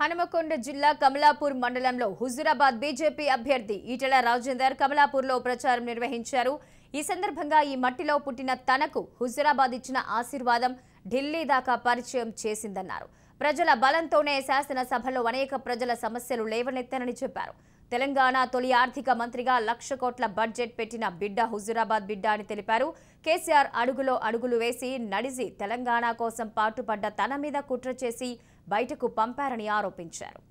హనుమకొండ జిల్లా కమలాపూర్ మండలంలో హుజూరాబాద్ బీజేపీ అభ్యర్థి ఈటెల రాజేందర్ కమలాపూర్లో ప్రచారం నిర్వహించారు। ఈ సందర్భంగా ఈ మట్టిలో పుట్టిన తనకు హుజూరాబాద్ ఇచ్చిన ఆశీర్వాదం ఢిల్లీ దాకా పరిచయం చేసిందన్నారు। ప్రజల బలంతోనే శాసనసభలో అనేక ప్రజల సమస్యలు లేవనెత్తానని చెప్పారు। తెలంగాణ తొలి ఆర్థిక మంత్రిగా 1,00,000 కోట్ల బడ్జెట్ పెట్టిన బిడ్డ హుజూరాబాద్ బిడ్డ అని తెలిపారు। కేసీఆర్ అడుగులో అడుగులు వేసి నడిసి తెలంగాణ కోసం పాటుపడ్డ తన మీద కుట్ర చేసి బయటకు పంపారని ఆరోపించారు।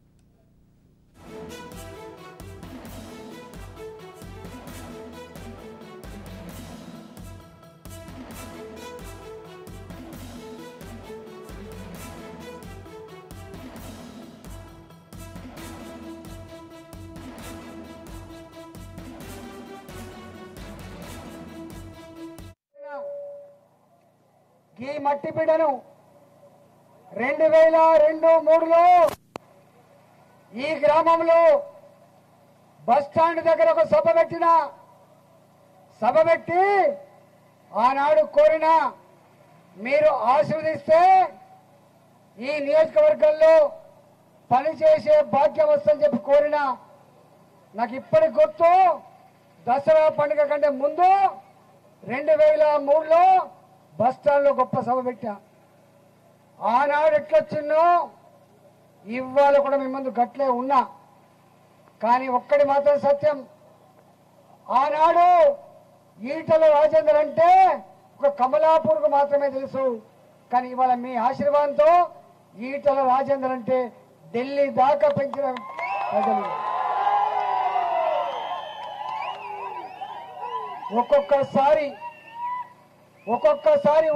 ఈ మట్టి బిడ్డను 2002-03లో ఈ గ్రామంలో బస్ స్టాండ్ దగ్గర ఒక సభ పెట్టి ఆనాడు కోరిన మీరు ఆశీర్వదిస్తే ఈ నియోజకవర్గంలో పనిచేసే భాగ్యం వస్తుందని చెప్పి కోరిన నాకు ఇప్పటికి గుర్తు। దసరా పండుగ కంటే ముందు 2003లో బస్ స్టాండ్లో గొప్ప సభ పెట్టా। ఆనాడు ఎట్లొచ్చిందో ఇవాళ కూడా మీ ముందు గట్లే ఉన్నా। కానీ ఒక్కడి మాత్రం సత్యం, ఆనాడు ఈటెల రాజేందర్ అంటే ఒక కమలాపూర్కు మాత్రమే తెలుసు। కానీ ఇవాళ మీ ఆశీర్వాదంతో ఈటెల రాజేందర్ అంటే ఢిల్లీ దాకా పెంచిన ప్రజలు। ఒక్కొక్కసారి